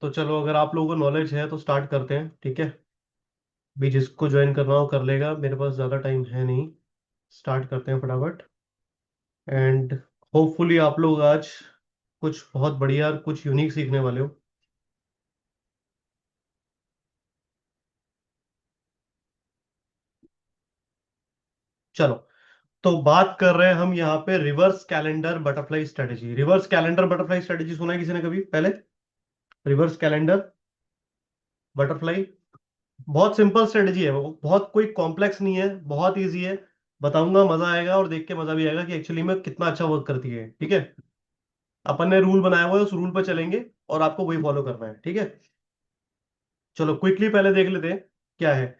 तो चलो, अगर आप लोगों को नॉलेज है तो स्टार्ट करते हैं, ठीक है। भी जिसको ज्वाइन करना हो कर लेगा, मेरे पास ज़्यादा टाइम है नहीं। स्टार्ट करते हैं फटाफट। एंड होपफुली आप लोग आज कुछ बहुत बढ़िया और कुछ यूनिक सीखने वाले हो। चलो, तो बात कर रहे हैं हम यहाँ पे reverse calendar butterfly strategy. Reverse calendar butterfly strategy सुना है किसी ने कभी पहले? रिवर्स कैलेंडर बटरफ्लाई बहुत सिंपल स्ट्रेटेजी है, वो बहुत कोई कॉम्प्लेक्स नहीं है, बहुत इजी है। बताऊंगा, मजा आएगा और देख के मजा भी आएगा कि एक्चुअली में कितना अच्छा वर्क करती है, ठीक है। अपन ने रूल बनाया हुआ है, उस रूल पर चलेंगे और आपको वही फॉलो करना है, ठीक है। चलो क्विकली पहले देख लेते हैं क्या है।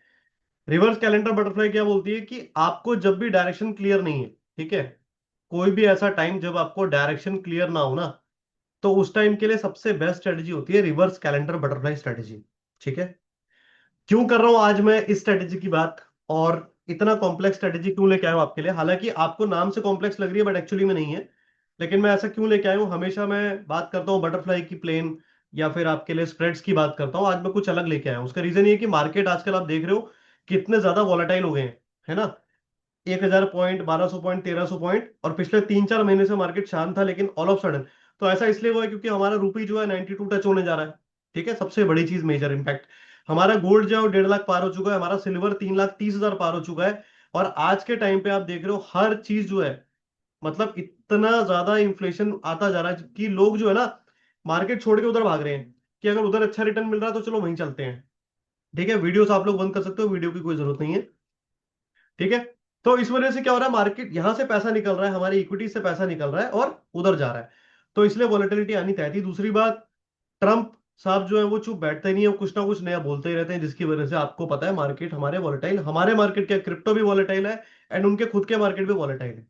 रिवर्स कैलेंडर बटरफ्लाई क्या बोलती है कि आपको जब भी डायरेक्शन क्लियर नहीं है, ठीक है, कोई भी ऐसा टाइम जब आपको डायरेक्शन क्लियर ना हो ना, तो उस टाइम के लिए सबसे बेस्ट स्ट्रेटेजी होती है रिवर्स कैलेंडर बटरफ्लाई स्ट्रेटेजी, ठीक है। क्यों कर रहा हूं आज मैं इस स्ट्रेटेजी की बात, और इतना कॉम्प्लेक्स स्ट्रेटेजी क्यों लेके आया हूं आपके लिए? हालांकि आपको नाम से कॉम्प्लेक्स लग रही है बट एक्चुअली में नहीं है। लेकिन मैं ऐसा क्यों लेके आया हूं? हमेशा मैं बात करता हूं बटरफ्लाई की प्लेन या फिर आपके लिए स्प्रेड्स की बात करता हूं, आज मैं कुछ अलग लेके आया हूं। उसका रीजन ये है कि मार्केट आजकल आप देख रहे हो कितने ज्यादा वॉलेटाइल हो गए हैं, है ना। 1000 पॉइंट, 1200 पॉइंट, 1300 पॉइंट, और पिछले 3-4 महीने से मार्केट शांत था, लेकिन ऑल ऑफ सडन तो ऐसा इसलिए हुआ है क्योंकि हमारा रुपी जो है 92 टच होने जा रहा है, ठीक है। सबसे बड़ी चीज, मेजर इंपैक्ट, हमारा गोल्ड जो है वो 1.5 लाख पार हो चुका है, हमारा सिल्वर 3,30,000 पार हो चुका है। और आज के टाइम पे आप देख रहे हो हर चीज जो है, मतलब इतना ज्यादा इन्फ्लेशन आता जा रहा है कि लोग जो है ना, मार्केट छोड़ के उधर भाग रहे हैं कि अगर उधर अच्छा रिटर्न मिल रहा है तो चलो वहीं चलते हैं, ठीक है। वीडियोस आप लोग बंद कर सकते हो, वीडियो की कोई जरूरत नहीं है, ठीक है। तो इस वजह से क्या हो रहा है, मार्केट यहां से पैसा निकल रहा है, हमारी इक्विटी से पैसा निकल रहा है और उधर जा रहा है। तो इसलिए वॉलेटिलिटी आनी तय थी। दूसरी बात, ट्रम्प साहब जो है वो चुप बैठते नहीं है, वो कुछ ना कुछ नया बोलते ही रहते हैं, जिसकी वजह से आपको पता है मार्केट हमारे वॉलेटाइल, हमारे मार्केट क्या, क्रिप्टो भी वॉलेटाइल है एंड उनके खुद के मार्केट भी वॉलेटाइल है।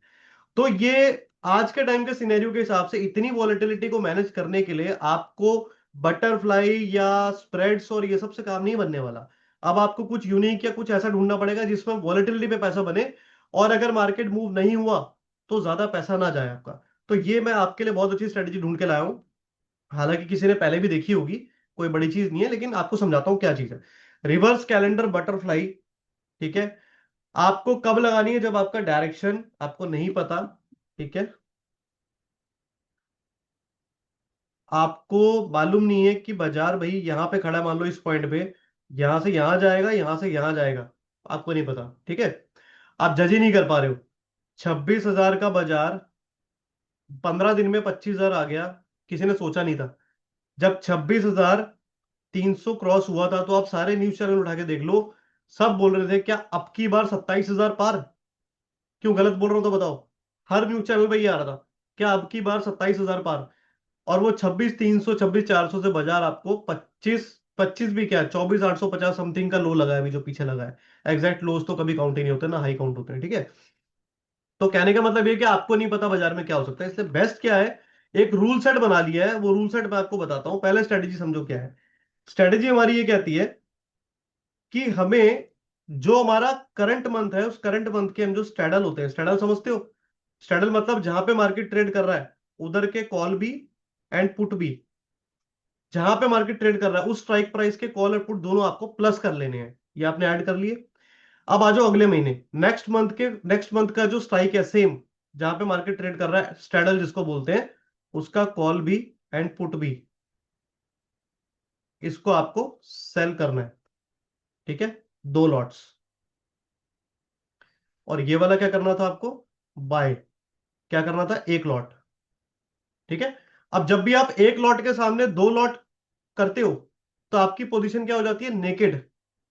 तो ये आज के टाइम के सिनेरियो के हिसाब से इतनी वॉलेटिलिटी को मैनेज करने के लिए आपको बटरफ्लाई या स्प्रेड्स और ये सब से काम नहीं बनने वाला। अब आपको कुछ यूनिक या कुछ ऐसा ढूंढना पड़ेगा जिसमें वॉलेटिलिटी पे पैसा बने, और अगर मार्केट मूव नहीं हुआ तो ज्यादा पैसा ना जाए आपका। तो ये मैं आपके लिए बहुत अच्छी स्ट्रेटेजी ढूंढ के लाया हूं। हालांकि किसी ने पहले भी देखी होगी, कोई बड़ी चीज नहीं है, लेकिन आपको समझाता हूँ क्या चीज है। रिवर्स कैलेंडर बटरफ्लाई, ठीक है, आपको कब लगानी है? जब आपका डायरेक्शन आपको नहीं पता, ठीक है। आपको मालूम नहीं है कि बाजार भाई यहां पे खड़ा है, मान लो इस पॉइंट पे, यहां से यहां जाएगा, यहां से यहां जाएगा, आपको नहीं पता, ठीक है। आप जज ही नहीं कर पा रहे हो। 26,000 का बाजार 15 दिन में 25,000 आ गया, किसी ने सोचा नहीं था। जब 26,300 क्रॉस हुआ था तो आप सारे न्यूज चैनल उठा के देख लो, सब बोल रहे थे क्या अब की बार 27,000 पार। क्यों गलत बोल रहा हूं तो बताओ? हर न्यूज चैनल पे ये आ रहा था, क्या अब की बार 27,000 पार। और वो 26,300, 26,400 से बाजार आपको 25, 25 भी क्या, 24,850 समथिंग का लो लगा है अभी जो पीछे लगा है। एग्जैक्ट लोज तो कभी काउंट ही नहीं होते ना, हाई काउंट होते हैं, ठीक है। तो कहने का मतलब ये कि आपको नहीं पता बाजार में क्या हो सकता है, इसलिए बेस्ट क्या है, एक रूल सेट बना लिया है। वो रूल सेट मैं आपको बताता हूं, पहले स्ट्रेटेजी समझो क्या है। स्ट्रेटेजी हमारी ये कहती है कि हमें जो हमारा करंट मंथ है, उस करंट मंथ के हम जो स्ट्रेडल होते हैं, स्ट्रेडल समझते हो? स्ट्रेडल मतलब जहां पे मार्केट ट्रेड कर रहा है उधर के कॉल भी एंड पुट भी, जहां पे मार्केट ट्रेड कर रहा है उस स्ट्राइक प्राइस के कॉल और पुट दोनों आपको प्लस कर लेने हैं। ये आपने ऐड कर लिए। अब आ जाओ अगले महीने, नेक्स्ट मंथ का जो स्ट्राइक है सेम, जहां पे मार्केट ट्रेड कर रहा है, स्ट्रेडल जिसको बोलते हैं, उसका कॉल भी एंड पुट भी, इसको आपको सेल करना है, ठीक है। 2 लॉट्स। और ये वाला क्या करना था आपको? बाय। क्या करना था? 1 लॉट, ठीक है। अब जब भी आप 1 लॉट के सामने 2 लॉट करते हो तो आपकी पोजीशन क्या हो जाती है? नेकेड,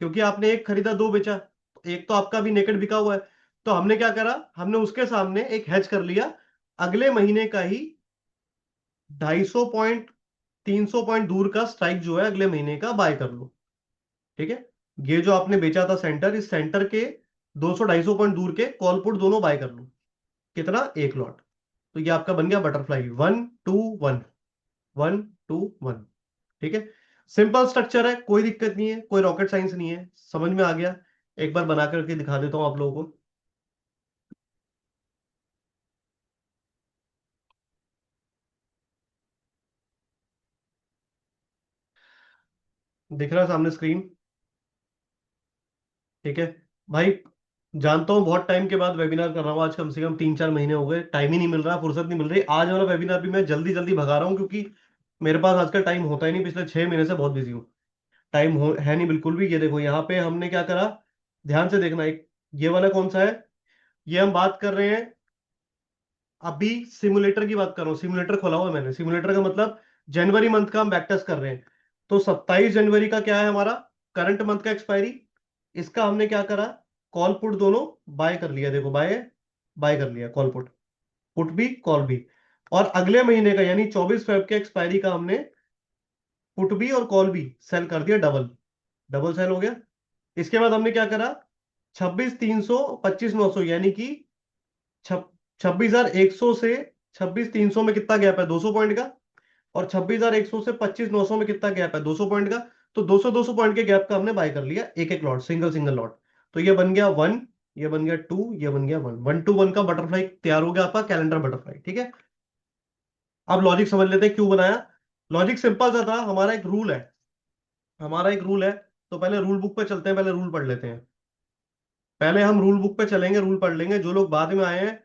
क्योंकि आपने एक खरीदा, दो बेचा, तो एक तो आपका भी नेकेड बिका हुआ है। तो हमने क्या करा, हमने उसके सामने एक हेज कर लिया, अगले महीने का ही 250 पॉइंट, 300 पॉइंट दूर का स्ट्राइक जो है अगले महीने का बाय कर लो, ठीक है। ये जो आपने बेचा था सेंटर, इस सेंटर के 200-250 पॉइंट दूर के कॉल पुट दोनों बाय कर लो। कितना? 1 लॉट। तो ये आपका बन गया बटरफ्लाई, 1 2 1, 1 2 1, ठीक है। सिंपल स्ट्रक्चर है, कोई दिक्कत नहीं है, कोई रॉकेट साइंस नहीं है, समझ में आ गया? एक बार बना करके दिखा देता हूं आप लोगों को। दिख रहा है सामने स्क्रीन? ठीक है भाई। जानता हूँ बहुत टाइम के बाद वेबिनार कर रहा हूँ, आज कम से कम 3-4 महीने हो गए, टाइम ही नहीं मिल रहा, फुर्सत नहीं मिल रही। आज वाला वेबिनार भी मैं जल्दी जल्दी भगा रहा हूँ क्योंकि मेरे पास आजकल टाइम होता ही नहीं, पिछले 6 महीने से बहुत बिजी हूँ। टाइम हो है नहीं बिल्कुल भी। ये देखो यहाँ पे हमने क्या करा, ध्यान से देखना। एक ये वाला कौन सा है, ये हम बात कर रहे हैं अभी सिमुलेटर की बात कर रहा हूँ। सिमुलेटर खोला हुआ है मैंने, सिमुलेटर का मतलब जनवरी मंथ का हम बैक टेस्ट कर रहे हैं। तो 27 जनवरी का क्या है हमारा करंट मंथ का एक्सपायरी, इसका हमने क्या करा, कॉल पुट दोनों बाय कर लिया। देखो बाय, बाय कर लिया कॉल पुट, पुट भी कॉल भी। और अगले महीने का यानी 24 फेब के एक्सपायरी का हमने पुट भी और कॉल भी सेल कर दिया, डबल, डबल सेल हो गया। इसके बाद हमने क्या करा, 26/300 25/900 यानी कि 26,100 से 26,300 में कितना गैप है, 200 पॉइंट का। और 26,100 से 25,900 में कितना गैप है, 200 पॉइंट का। तो 200-200 पॉइंट के गैप का हमने बाय कर लिया, एक एक लॉट, सिंगल सिंगल लॉट। तो ये बन गया 1, ये बन गया 2, ये बन गया 1, 1 to 1 का बटरफ्लाई तैयार हो गया आपका कैलेंडर बटरफ्लाई। ठीक है। अब लॉजिक समझ लेते हैं क्यों बनाया। लॉजिक सिंपल सा था, हमारा एक रूल है, हमारा एक रूल है। तो पहले रूल बुक पे चलते हैं, पहले रूल पढ़ लेते हैं। पहले हम रूल बुक पे चलेंगे, रूल पढ़ लेंगे। जो लोग बाद में आए हैं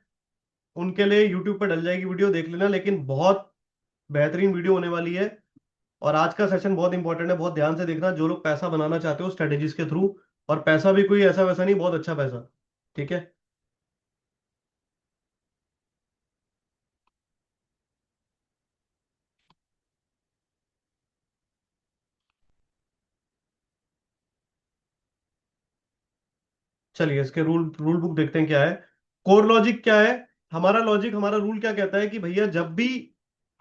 उनके लिए यूट्यूब पर डल जाएगी वीडियो, देख लेना, लेकिन बहुत बेहतरीन वीडियो होने वाली है। और आज का सेशन बहुत इंपॉर्टेंट है, बहुत ध्यान से देखना। जो लोग पैसा बनाना चाहते हो स्ट्रेटेजीज के थ्रू, और पैसा भी कोई ऐसा वैसा नहीं, बहुत अच्छा पैसा। ठीक है। चलिए इसके रूल रूल बुक देखते हैं क्या है। कोर लॉजिक क्या है, हमारा लॉजिक, हमारा रूल क्या कहता है कि भैया जब भी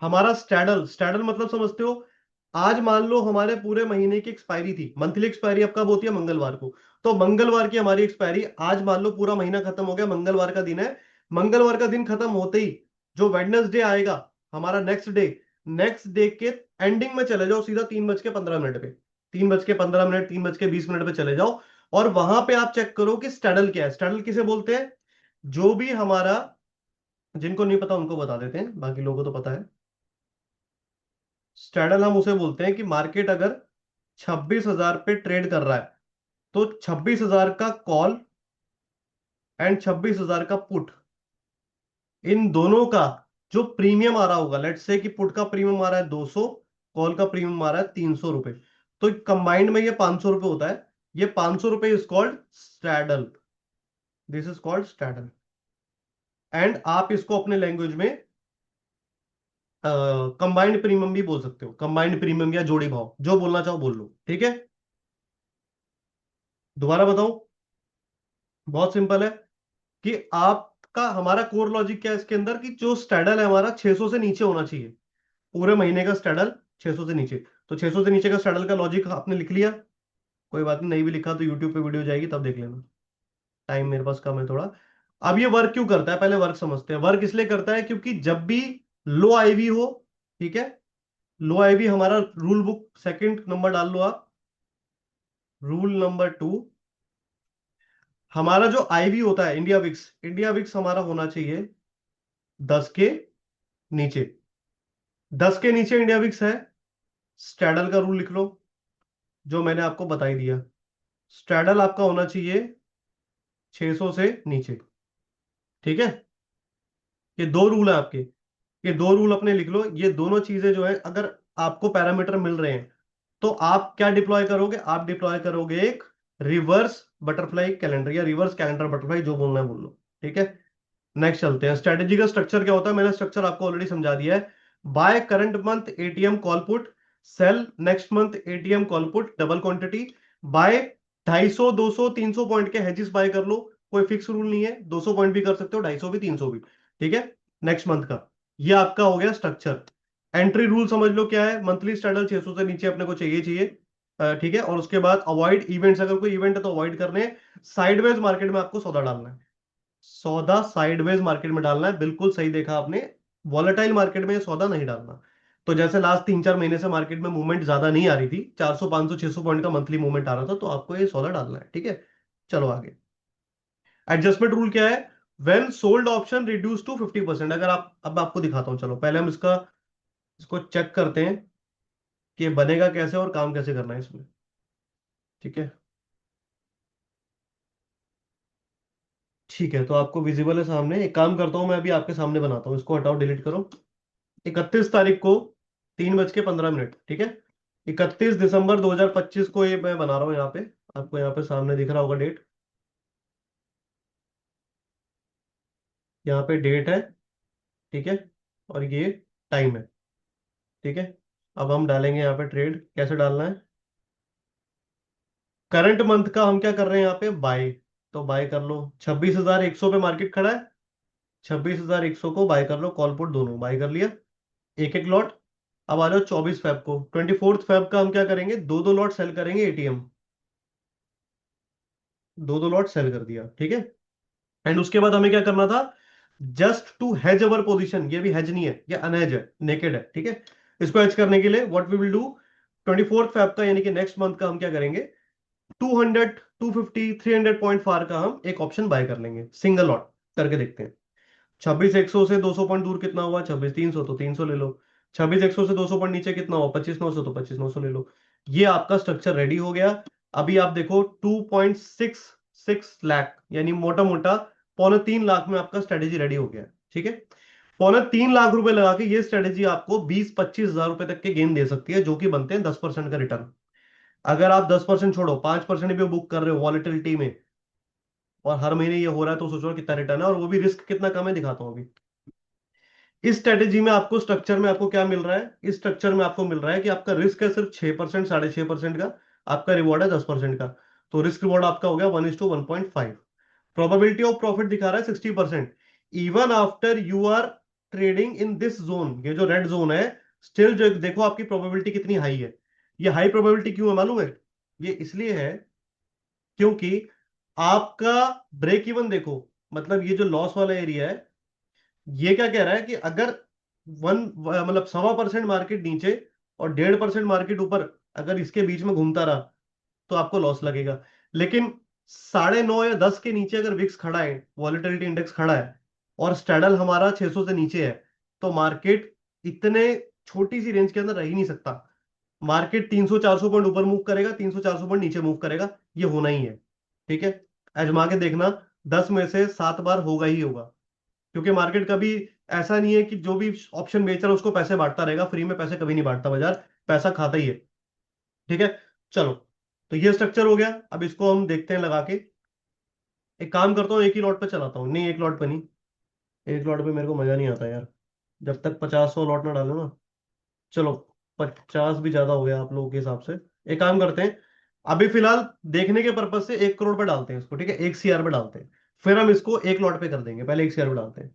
हमारा स्टैडल, स्टैडल मतलब समझते हो, आज मान लो हमारे पूरे महीने की एक्सपायरी थी, मंथली एक्सपायरी अब कब होती है, मंगलवार को। तो मंगलवार की हमारी एक्सपायरी, आज मान लो पूरा महीना खत्म हो गया, मंगलवार का दिन है। मंगलवार का दिन खत्म होते ही जो वेडनेसडे आएगा, हमारा नेक्स्ट डे, नेक्स्ट डे के एंडिंग में चले जाओ सीधा 3:15 पे, 3:15, 3:20 पे चले जाओ। और वहां पे आप चेक करो कि स्टैडल क्या है। स्टैडल किसे बोलते हैं, जो भी हमारा, जिनको नहीं पता उनको बता देते हैं, बाकी लोगों को तो पता है। स्टैडल हम उसे बोलते हैं कि मार्केट अगर 26,000 पे ट्रेड कर रहा है, तो 26,000 का कॉल एंड 26,000 का पुट, इन दोनों का जो प्रीमियम आ रहा होगा, लेट्स से कि पुट का प्रीमियम आ रहा है 200, कॉल का प्रीमियम आ रहा है 300 रुपए, तो कंबाइंड में ये 500 रुपए होता है। ये 500 रुपए is called straddle, this is called straddle. And आप इसको अपने लैंग्वेज में कंबाइंड प्रीमियम भी बोल सकते हो, कंबाइंड प्रीमियम या जोड़ी भाव, जो बोलना चाहो बोल लो। ठीक है। दोबारा बताऊं, बहुत सिंपल है कि आपका, हमारा कोर लॉजिक क्या है इसके अंदर, कि जो स्टैडल है हमारा 600 से नीचे होना चाहिए, पूरे महीने का स्टैडल 600 से नीचे। तो 600 से नीचे का स्टैडल का लॉजिक आपने लिख लिया, कोई बात नहीं, नहीं भी लिखा तो यूट्यूब पे वीडियो जाएगी तब देख लेना, टाइम मेरे पास कम है थोड़ा। अब ये वर्क क्यों करता है, पहले वर्क समझते हैं। वर्क इसलिए करता है क्योंकि जब भी लो आईवी हो, ठीक है, लो आईवी हमारा रूल बुक सेकंड नंबर डाल लो आप, रूल नंबर 2, हमारा जो आईवी होता है इंडिया विक्स, इंडिया विक्स हमारा होना चाहिए 10 के नीचे। 10 के नीचे इंडिया विक्स है, स्ट्रैडल का रूल लिख लो, जो मैंने आपको बता ही दिया। स्ट्रैडल आपका होना चाहिए 600 से नीचे। ठीक है। ये दो रूल है आपके, ये दो रूल अपने लिख लो। ये दोनों चीजें जो है, अगर आपको पैरामीटर मिल रहे हैं तो आप क्या डिप्लॉय करोगे, आप डिप्लॉय करोगे एक रिवर्स बटरफ्लाई कैलेंडर, या रिवर्स कैलेंडर बटरफ्लाई, जो बोलना है बोल लो। ठीक है। नेक्स्ट चलते हैं, स्ट्रेटेजी का स्ट्रक्चर क्या होता है, मैंने स्ट्रक्चर आपको ऑलरेडी समझा दिया है। Buy current month ATM call put, sell next month ATM call put double quantity, buy 250 200 300 point के हेजेस बाय कर लो, कोई फिक्स रूल नहीं है, 200 पॉइंट भी कर सकते हो, 250 भी, 300 भी। ठीक है। नेक्स्ट मंथ का ये आपका हो गया स्ट्रक्चर। एंट्री रूल समझ लो क्या है, मंथली स्टैंडर्ड 600 से नीचे अपने को चाहिए चाहिए। ठीक है। और उसके बाद अवॉइड इवेंट्स, अगर कोई इवेंट है तो अवॉइड करने। साइडवेज मार्केट में आपको सौदा डालना है, सौदा साइडवेज मार्केट में डालना है, बिल्कुल सही देखा आपने। वॉलेटाइल मार्केट में सौदा नहीं डालना। तो जैसे लास्ट 3-4 महीने से मार्केट में मूवमेंट ज्यादा नहीं आ रही थी, 400 500 600 पॉइंट का मंथली मूवमेंट आ रहा था, तो आपको ये सौदा डालना है। ठीक है। चलो आगे। एडजस्टमेंट रूल क्या है, when sold option reduce to 50%। अगर आप, अब आपको दिखाता हूं, चलो पहले हम इसका, इसको चेक करते हैं कि बनेगा कैसे और काम कैसे करना है इसमें। ठीक है। ठीक है, तो आपको विजिबल है सामने। एक काम करता हूँ, मैं अभी आपके सामने बनाता हूँ, इसको हटाओ, डिलीट करो। 31 तारीख को 3:15, ठीक है। 31 दिसंबर 2025 को ये मैं बना रहा हूँ यहाँ पे। आपको यहाँ पे सामने दिख रहा होगा डेट। यहाँ पे डेट है, ठीक है, और ये टाइम है, ठीक है। अब हम डालेंगे यहाँ पे ट्रेड, कैसे डालना है। करंट मंथ का हम क्या कर रहे हैं यहाँ पे, बाय। तो बाय कर लो, 26,100 पे मार्केट खड़ा है। 26,100 को बाय कर लो, कॉल पुट दोनों बाय कर लिया, एक एक लॉट। अब आ जाओ 24 फेब को, 24 फेब का हम क्या करेंगे, दो दो लॉट सेल करेंगे एटीएम। दो दो लॉट सेल कर दिया, ठीक है। एंड उसके बाद हमें क्या करना था, just to hedge our position, ये भी हेज नहीं है, ये अनहेज है, नेकेड है, ठीक है। इसको हेज करने के लिए what we will do, 24 Feb का यानी कि नेक्स्ट मंथ का हम क्या करेंगे, 200, 250, 300 पॉइंट फार का हम एक ऑप्शन बाय कर लेंगे, सिंगल लॉट करके देखते हैं। 26,100 से 200 पॉइंट दूर कितना हुआ, 26,300, तो 300 ले लो। 26,100 से 200 पॉइंट नीचे कितना हुआ, 25,900, तो 25,900 ले लो। ये आपका स्ट्रक्चर रेडी हो गया। अभी आप देखो 2.66 लाख, यानी मोटा मोटा 2.25 लाख में आपका स्ट्रेटेजी रेडी हो गया, ठीक है। 3.25 लाख रुपए लगा के ये स्ट्रेटेजी आपको 20-25 हजार रुपए तक के गेन दे सकती है, जो कि बनते हैं 10% का रिटर्न। अगर आप 10% छोड़ो, 5% भी बुक कर रहे हो वॉलेटिलिटी में, और हर महीने ये हो रहा है, तो सोचो कितना रिटर्न है, और वो भी रिस्क कितना कम है, दिखाता हूँ अभी। इस स्ट्रेटेजी में आपको, स्ट्रक्चर में आपको क्या मिल रहा है, इस स्ट्रक्चर में आपको मिल रहा है कि आपका रिस्क है सिर्फ 6%, 6.5% का। आपका रिवॉर्ड है 10% का। तो रिस्क रिवॉर्ड आपका हो गया 1:1.5। प्रोबेबिलिटी ऑफ प्रॉफिट दिखा रहा है 60%। Even after you are trading in this zone, ये जो रेड जोन है, स्टिल जो देखो आपकी प्रोबेबिलिटी कितनी हाई है। ये हाई प्रोबेबिलिटी क्यों है मालूम है, ये इसलिए है क्योंकि आपका ब्रेक इवन देखो, मतलब ये जो लॉस वाला एरिया है, ये क्या कह रहा है कि अगर वन मतलब 1.25% मार्केट नीचे और 1.5% मार्केट ऊपर, अगर इसके बीच में घूमता रहा, तो आपको लॉस लगेगा। लेकिन 9.5 या 10 के नीचे अगर विक्स खड़ा है, वॉलेटिलिटी इंडेक्स खड़ा है, और स्टैडल हमारा 600 से नीचे है, तो मार्केट इतने छोटी सी रेंज के अंदर रह ही नहीं सकता। मार्केट 300-400 पॉइंट ऊपर मूव करेगा, 300-400 पॉइंट नीचे मूव करेगा, ये होना ही है, ठीक है। आजमा के देखना, 10 में से 7 बार होगा ही होगा। क्योंकि मार्केट कभी ऐसा नहीं है कि जो भी ऑप्शन बेच रहा है उसको पैसे बांटता रहेगा, फ्री में पैसे कभी नहीं बांटता बाजार, पैसा खाता ही है, ठीक है। चलो, तो ये स्ट्रक्चर हो गया। अब इसको हम देखते हैं लगा के। एक काम करता हूँ, एक ही लॉट पे चलाता हूँ, नहीं एक लॉट पे नहीं, एक लॉट पे मेरे को मजा नहीं आता यार, जब तक 50-100 लॉट ना डालो ना। चलो, 50 भी ज्यादा हो गया आप लोगों के हिसाब से। एक काम करते हैं, अभी फिलहाल देखने के पर्पज से 1 करोड़ पे डालते हैं इसको, ठीक है, 1 CR पे डालते हैं। फिर हम इसको एक लॉट पे कर देंगे, पहले 1 CR पे डालते हैं।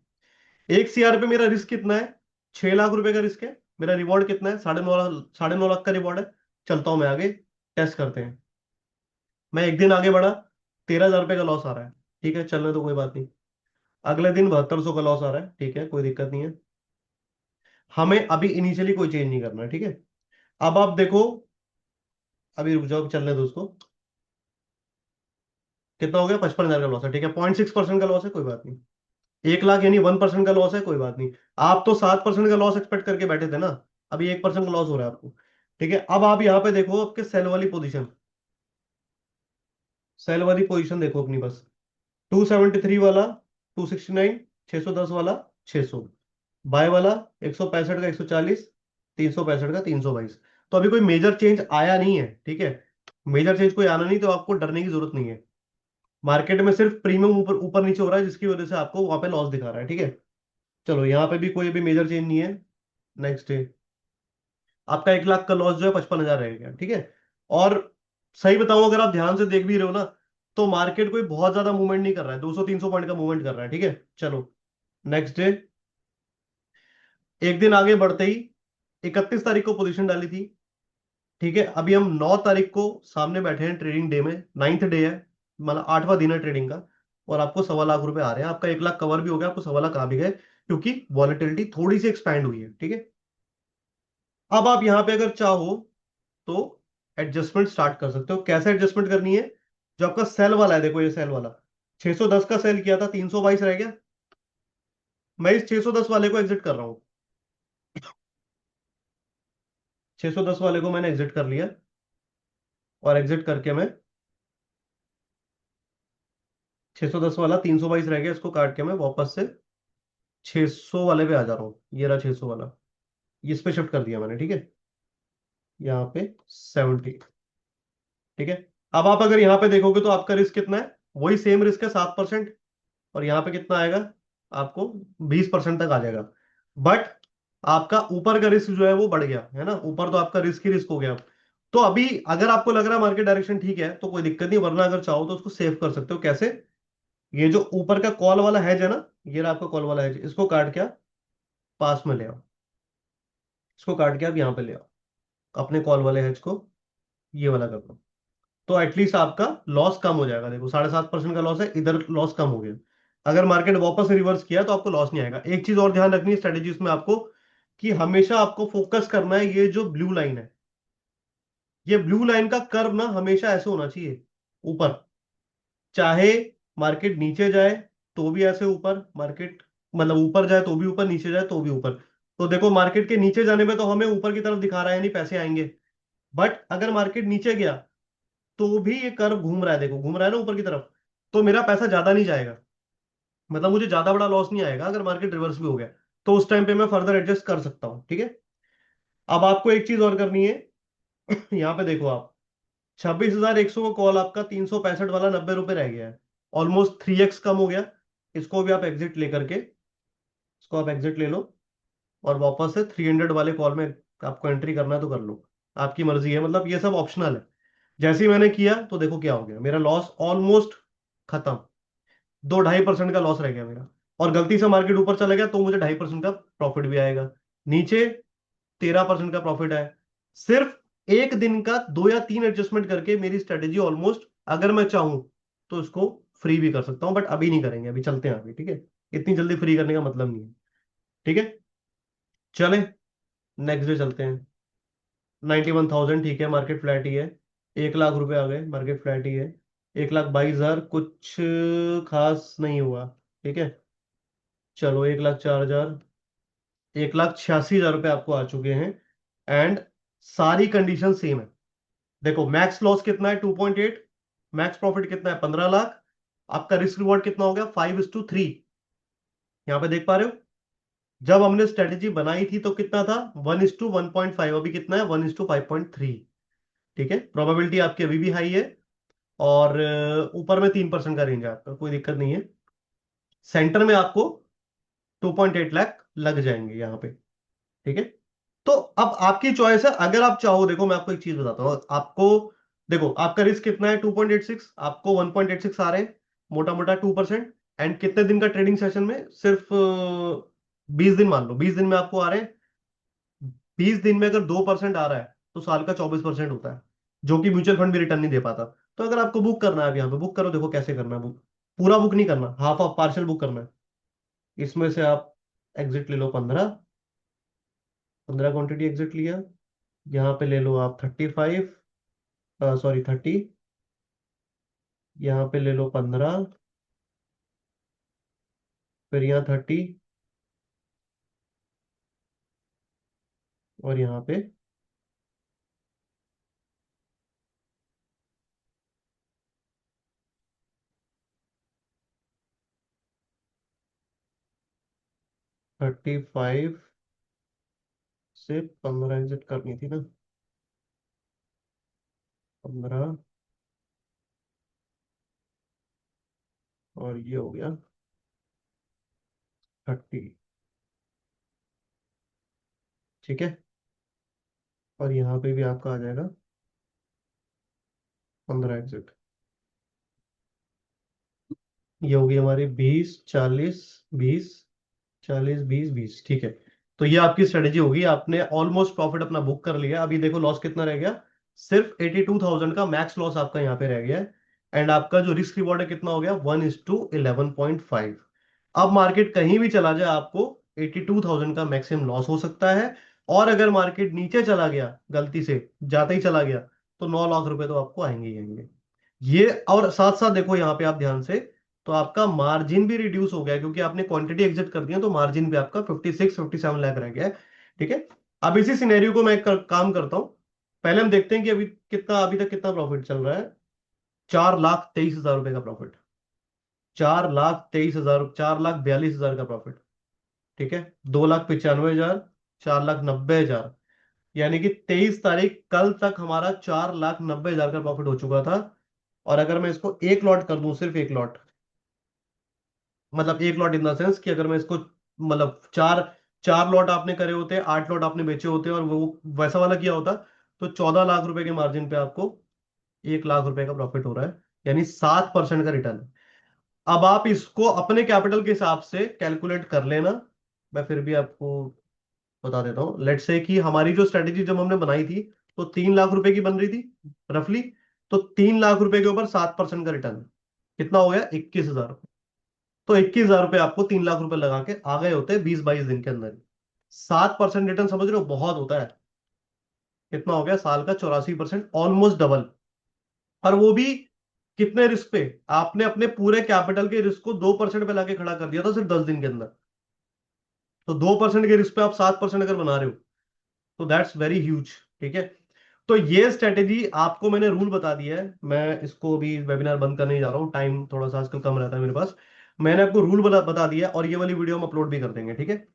1 CR पे मेरा रिस्क कितना है, 6 लाख रुपए का रिस्क है। मेरा रिवॉर्ड कितना है, 9.5 लाख, 9.5 लाख का रिवॉर्ड है। चलता हूं मैं आगे, टेस्ट करते हैं। मैं एक दिन आगे बढ़ा, 13,000 रुपये का लॉस आ रहा है, ठीक है, चलने तो कोई बात नहीं। अगले दिन 7200 का लॉस आ रहा है, ठीक है, कोई दिक्कत नहीं है। हमें अभी इनिशियली कोई चेंज नहीं करना है, ठीक है। अब आप देखो, अभी रुक जाओ, चलने दो उसको। कितना हो गया, 55,000 का लॉस है, ठीक है, 0.6% का लॉस है, कोई बात नहीं। 1 लाख यानी 1% का लॉस है, कोई बात नहीं। आप तो 7% का लॉस एक्सपेक्ट करके बैठे थे ना, अभी 1% का लॉस हो रहा है आपको, ठीक है। अब आप यहाँ पे देखो आपके सेल वाली पोजीशन, सेल वाली पोजीशन देखो अपनी बस। 273 वाला 269, 610 वाला 600, बाय वाला 165 का 140, 365 का 322। तो अभी कोई मेजर चेंज आया नहीं है, ठीक है। मेजर चेंज कोई आना नहीं, तो आपको डरने की जरूरत नहीं है। मार्केट में सिर्फ प्रीमियम ऊपर ऊपर नीचे हो रहा है, जिसकी वजह से आपको वहां पे लॉस दिखा रहा है, ठीक है। चलो, यहाँ पे भी कोई अभी मेजर चेंज नहीं है। नेक्स्ट डे आपका 1 लाख का लॉस जो है 55,000 रहेगा, ठीक है। और सही बताऊं, अगर आप ध्यान से देख भी रहे हो ना, तो मार्केट कोई बहुत ज्यादा मूवमेंट नहीं कर रहा है, 200-300 पॉइंट का मूवमेंट कर रहा है, ठीक है। चलो, नेक्स्ट डे, एक दिन आगे बढ़ते ही 31 तारीख को पोजीशन डाली थी, ठीक है। अभी हम 9 तारीख को सामने बैठे हैं ट्रेडिंग डे में, 9th डे है, मतलब 8वां दिन है ट्रेडिंग का। और आपको 1.25 लाख रुपए आ रहे हैं, आपका 1 लाख कवर भी हो गया, आपको 1.25 लाख आ भी गए, क्योंकि वॉलेटिलिटी थोड़ी सी एक्सपैंड हुई है, ठीक है। अब आप यहां पे अगर चाहो तो एडजस्टमेंट स्टार्ट कर सकते हो। कैसे एडजस्टमेंट करनी है, जो आपका सेल वाला है, देखो ये सेल वाला, 610 का सेल किया था, 322 रह गया। मैं इस 610 वाले को एग्जिट कर रहा हूं, 610 वाले को मैंने एग्जिट कर लिया। और एग्जिट करके मैं 610 वाला 322 रह गया, इसको काट के मैं वापस से 600 वाले पे आ जा रहा हूँ। ये रहा 600 वाला, इस पे शिफ्ट कर दिया मैंने, ठीक है। यहाँ पे 70, ठीक है। अब आप अगर यहाँ पे देखोगे तो आपका रिस्क कितना है, वही सेम रिस्क है 7%। और यहाँ पे कितना आएगा आपको, 20% तक आ जाएगा। बट आपका ऊपर का रिस्क जो है वो बढ़ गया है ना, ऊपर तो आपका रिस्क ही रिस्क हो गया। तो अभी अगर आपको लग रहा है मार्केट डायरेक्शन ठीक है तो कोई दिक्कत नहीं, वरना अगर चाहो तो उसको सेव कर सकते हो। कैसे? ये जो ऊपर का कॉल वाला हैज है ना, ये रहा आपका कॉल वाला हैज, इसको काट के आप पास में ले आओ। इसको काट के आप यहाँ पे ले आओ, अपने कॉल वाले हैज को ये वाला कर दो। तो एटलीस्ट आपका लॉस कम हो जाएगा। देखो 7.5% का लॉस है, इधर लॉस कम हो गया। अगर मार्केट वापस रिवर्स किया तो आपको लॉस नहीं आएगा। एक चीज और ध्यान रखनी है स्ट्रेटेजीज में आपको, कि हमेशा आपको फोकस करना है ये जो ब्लू लाइन है, ये ब्लू लाइन का कर्व ना हमेशा ऐसे होना चाहिए ऊपर। चाहे मार्केट नीचे जाए तो भी ऐसे ऊपर, मार्केट मतलब ऊपर जाए तो भी ऊपर, नीचे जाए तो भी ऊपर। तो देखो मार्केट के नीचे जाने में तो हमें ऊपर की तरफ दिखा रहा है, नहीं पैसे आएंगे। बट अगर मार्केट नीचे गया तो भी ये कर्व घूम रहा है, देखो घूम रहा है ना ऊपर की तरफ, तो मेरा पैसा ज्यादा नहीं जाएगा, मतलब मुझे ज्यादा बड़ा लॉस नहीं आएगा अगर मार्केट रिवर्स भी हो गया। तो उस टाइम पे मैं फर्दर एडजस्ट कर सकता हूं, ठीक है। अब आपको एक चीज और करनी है। यहाँ पे देखो आप, 26,100 का कॉल आपका 365 वाला 90 रुपए रह गया है, ऑलमोस्ट 3x कम हो गया। इसको भी आप एग्जिट लेकर के, इसको आप एग्जिट ले लो और वापस से 300 वाले कॉल में आपको एंट्री करना है तो कर लो, आपकी मर्जी है, मतलब ये सब ऑप्शनल है। जैसे ही मैंने किया तो देखो क्या हो गया, मेरा लॉस ऑलमोस्ट खत्म। 2-2.5% का लॉस रह गया मेरा। और गलती से मार्केट ऊपर चला गया तो मुझे 2.5% का प्रॉफिट भी आएगा, नीचे 13% का प्रॉफिट है। सिर्फ एक दिन का 2 या 3 एडजस्टमेंट करके मेरी स्ट्रेटेजी ऑलमोस्ट, अगर मैं चाहूं तो इसको फ्री भी कर सकता हूं, बट अभी नहीं करेंगे, अभी चलते हैं अभी, ठीक है। इतनी जल्दी फ्री करने का मतलब नहीं है, ठीक है। चले, नेक्स्ट डे चलते हैं। 91,000, ठीक है, मार्केट फ्लैट ही है। 1 लाख रुपए आ गए, मार्केट फ्लैट ही है। 1,22,000 कुछ खास नहीं हुआ, ठीक है। चलो 1,04,000, 1,86,000 रुपये आपको आ चुके हैं। एंड सारी कंडीशन सेम है। देखो मैक्स लॉस कितना है, 2.8। मैक्स प्रॉफिट कितना है, 15 लाख। आपका रिस्क रिवॉर्ड कितना हो गया, 5:3। यहाँ पे देख पा रहे हो, जब हमने स्ट्रेटेजी बनाई थी तो कितना था, 1:1.5। अभी कितना है, 1:5.3। ठीक है, प्रोबेबिलिटी आपकी अभी भी हाई है। और ऊपर में 3% का रेंज है आपका, कोई दिक्कत नहीं है। सेंटर में आपको 2.8 लाख लग जाएंगे यहाँ पे, ठीक है। तो अब आपकी चॉइस है, अगर आप चाहो, देखो मैं आपको एक चीज बताता हूँ आपको। देखो आपका रिस्क कितना है, 2.86, आपको 1.86 आ रहे हैं, मोटा मोटा 2%। एंड कितने दिन का ट्रेडिंग सेशन में, सिर्फ 20 दिन मान लो, 20 दिन में आपको आ रहे हैं। 20 दिन में अगर 2% आ रहा है तो साल का 24% होता है, जो कि म्यूचुअल फंड भी रिटर्न नहीं दे पाता। तो अगर आपको बुक करना है, अब यहाँ पे बुक करो, देखो कैसे करना है बुक। पूरा बुक नहीं करना, हाफ ऑफ पार्शल बुक करना है। इसमें से आप एग्जिट ले लो 15, 15 क्वांटिटी एग्जिट लिया। यहाँ पे ले लो आप 35, सॉरी 30। यहाँ पे ले लो 15, फिर यहाँ 30, और यहाँ पे 35 से 15 एग्जिट करनी थी ना, 15, और ये हो गया 30, ठीक है। और यहाँ पे भी आपका आ जाएगा 15 एग्जिट। ये होगी हमारी 20, 40, 20, 40, 20, 20, ठीक है। तो ये आपकी स्ट्रेटेजी होगी, आपने ऑलमोस्ट प्रॉफिट अपना बुक कर लिया। अभी देखो लॉस कितना रह गया, सिर्फ 82,000 का मैक्स लॉस आपका यहाँ पे रह गया है। एंड आपका जो रिस्क रिवॉर्ड है कितना हो गया, 1:11.5। अब मार्केट कहीं भी चला जाए आपको 82,000 का मैक्सिमम लॉस हो सकता है। और अगर मार्केट नीचे चला गया, गलती से जाता ही चला गया, तो 9 लाख रुपए तो आपको आएंगे ही आएंगे। ये और साथ साथ देखो यहाँ पे आप ध्यान से, तो आपका मार्जिन भी रिड्यूस हो गया, क्योंकि आपने क्वांटिटी एग्जिट कर दिया, तो मार्जिन भी आपका 56-57 लाख रह गया है, ठीक है। अब इसी सिनेरियो को मैं एक काम करता हूँ, पहले हम देखते हैं कि अभी तक कितना प्रॉफिट चल रहा है। 4,23,000 रुपए का प्रॉफिट। 4,23,000, 4,42,000 का प्रॉफिट। ठीक है। 2,95,000, 4,90,000, यानी कि 23 तारीख कल तक हमारा 4,90,000 का प्रॉफिट हो चुका था। और अगर मैं इसको एक लॉट कर दूं, सिर्फ एक लॉट, मतलब एक लॉट इन द सेंस कि अगर मैं इसको, मतलब चार चार लॉट आपने करे होते, 8 लॉट आपने बेचे होते और वो वैसा वाला किया होता, तो 14 लाख रुपए के मार्जिन पे आपको 1 लाख रुपए का प्रॉफिट हो रहा है, यानी 7% का रिटर्न। अब आप इसको अपने कैपिटल के हिसाब से कैलकुलेट कर लेना। मैं फिर भी आपको बता देता हूँ। लेट्स से कि हमारी जो स्ट्रेटेजी जब हमने बनाई थी, तो 3 लाख रुपए की बन रही थी रफली। तो 3 लाख रुपए के ऊपर 7% का रिटर्न कितना हो गया? 21,000। तो 21,000 रुपए आपको 3 लाख रुपए लगा के आ गए होते 20-22 दिन के अंदर। 7% रिटर्न समझ रहे हो? बहुत होता है। कितना हो गया? साल का 84%, ऑलमोस्ट डबल। और वो भी कितने रिस्क पे? आपने अपने पूरे कैपिटल के रिस्क को 2% पे लाके खड़ा कर दिया था सिर्फ 10 दिन के अंदर। तो 2% के रिस्क पे आप 7% अगर बना रहे हो, तो दैट्स वेरी ह्यूज। ठीक है। तो ये स्ट्रेटेजी आपको मैंने रूल बता दिया है। मैं इसको अभी वेबिनार बंद करने जा रहा हूँ, टाइम थोड़ा सा आजकल कम रहता है मेरे पास। मैंने आपको रूल बता दिया है, और ये वाली वीडियो हम अपलोड भी कर देंगे। ठीक है।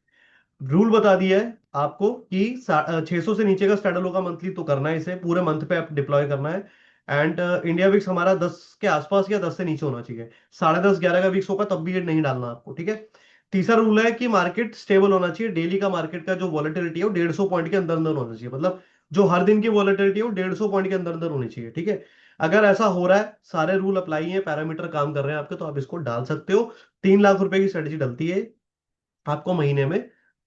रूल बता दिया है आपको कि 600 से नीचे का स्टैंडर्ड होगा मंथली, तो करना है, इसे पूरे मंथ पे आप डिप्लॉय करना है। एंड इंडिया विक्स हमारा 10 के आसपास या 10 से नीचे होना चाहिए। 10:30 11 का विक्स होगा तब भी ये नहीं डालना आपको। ठीक है। तीसरा रूल है कि मार्केट स्टेबल होना चाहिए। डेली का मार्केट का जो वॉलेटिलिटी है वो 150 पॉइंट के अंदर अंदर होना चाहिए, मतलब जो हर दिन की वॉलेटिलिटी है वो 150 पॉइंट के अंदर अंदर होनी चाहिए। ठीक है। अगर ऐसा हो रहा है, सारे रूल अप्लाई है, पैरामीटर काम कर रहे हैं आपके, तो आप इसको डाल सकते हो। 3 लाख रुपए की स्ट्रेटेजी डलती है आपको महीने में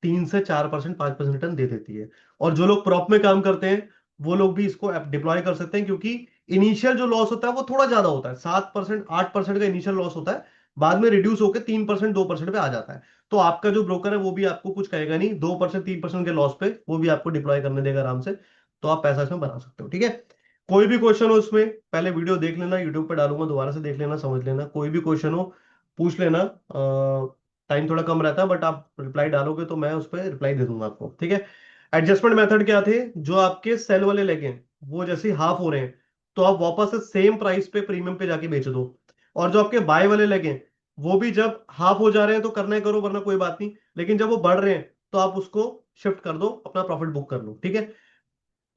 3 से 4%, 5% रिटर्न दे देती है। और जो लोग प्रॉप में काम करते हैं, वो लोग भी इसको डिप्लॉय कर सकते हैं, क्योंकि इनिशियल जो लॉस होता है वो थोड़ा ज्यादा होता है। 7% 8% का इनिशियल लॉस होता है, बाद में रिड्यूस होकर 3% 2% पे आ जाता है। तो आपका जो ब्रोकर है वो भी आपको कुछ कहेगा नहीं, 2% 3% के लॉस पे वो भी आपको डिप्लॉय करने देगा आराम से। तो आप पैसा इसमें बना सकते हो। ठीक है। कोई भी क्वेश्चन हो इसमें, पहले वीडियो देख लेना, यूट्यूब पे डालूंगा, दोबारा से देख लेना, समझ लेना। कोई भी क्वेश्चन हो पूछ लेना। टाइम थोड़ा कम रहता है, बट आप रिप्लाई डालोगे तो मैं उस पर रिप्लाई दे दूंगा आपको। ठीक है। एडजस्टमेंट मेथड क्या थे? जो आपके सेल वाले लेग हैं वो जैसे हाफ हो रहे हैं, तो आप वापस से सेम प्राइस पे प्रीमियम पे जाके बेच दो। और जो आपके बाय वाले लेग हैं, वो भी जब हाफ हो जा रहे हैं तो करना है करो, वरना कोई बात नहीं। लेकिन जब वो बढ़ रहे हैं, तो आप उसको शिफ्ट कर दो, अपना प्रॉफिट बुक कर लो। ठीक है।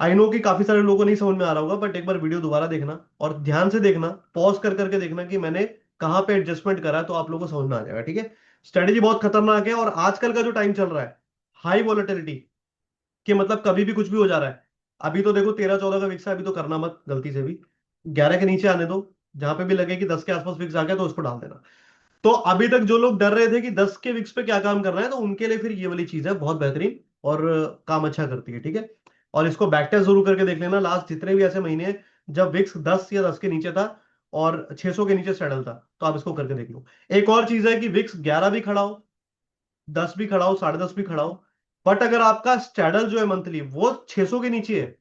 आई नो कि काफी सारे लोगों को नहीं समझ में आ रहा होगा, बट एक बार वीडियो दोबारा देखना और ध्यान से देखना, पॉज कर करके देखना कि मैंने कहाँ पे एडजस्टमेंट करा है, तो आप लोगों को समझ में आ जाएगा। ठीक है। स्ट्रेटेजी बहुत खतरनाक है, और आजकल का जो टाइम चल रहा है, हाई वॉलेटिलिटी, कि मतलब कभी भी कुछ भी हो जा रहा है। अभी तो देखो 13-14 का विक्स है, अभी तो करना मत गलती से भी। 11 के नीचे आने दो। जहां पे भी लगे कि 10 के आसपास विक्स आ गया, तो उसको डाल देना। तो अभी तक जो लोग डर रहे थे कि 10 के विक्स पे क्या काम करना है, तो उनके लिए फिर ये वाली चीज है बहुत बेहतरीन, और काम अच्छा करती है। ठीक है। और इसको बैक टेस्ट जरूर करके देख लेना, लास्ट जितने भी ऐसे महीने हैं जब विक्स 10 या 10 के नीचे था और 600 के नीचे सेटल था, तो आप इसको करके देख लो। एक और चीज है कि विक्स 11 भी खड़ा हो, 10 भी खड़ा हो, 10.5 भी खड़ा हो, बट अगर आपका स्टैडल जो है मंथली वो 600 के नीचे है,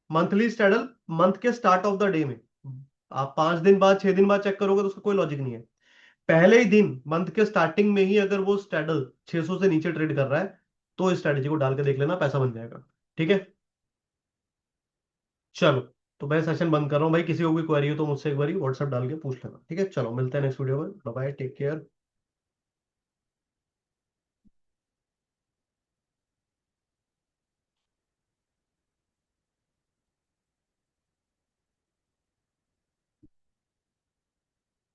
मंथली स्टैडल मंथ के स्टार्ट ऑफ द डे में, आप 5 दिन बाद 6 दिन बाद चेक करोगे तो उसका कोई लॉजिक नहीं है। पहले ही दिन मंथ के स्टार्टिंग में ही अगर वो स्टैडल 600 से नीचे ट्रेड कर रहा है, तो इस स्ट्रेटेजी को डाल के देख लेना, पैसा बन जाएगा। ठीक है। चलो, तो मैं सेशन बंद कर रहा हूँ भाई। किसी को कोई क्वेरी हो तो मुझसे एक बार व्हाट्सएप डाल के पूछ लेना। ठीक है। चलो, मिलते हैं नेक्स्ट वीडियो में। Bye, take care.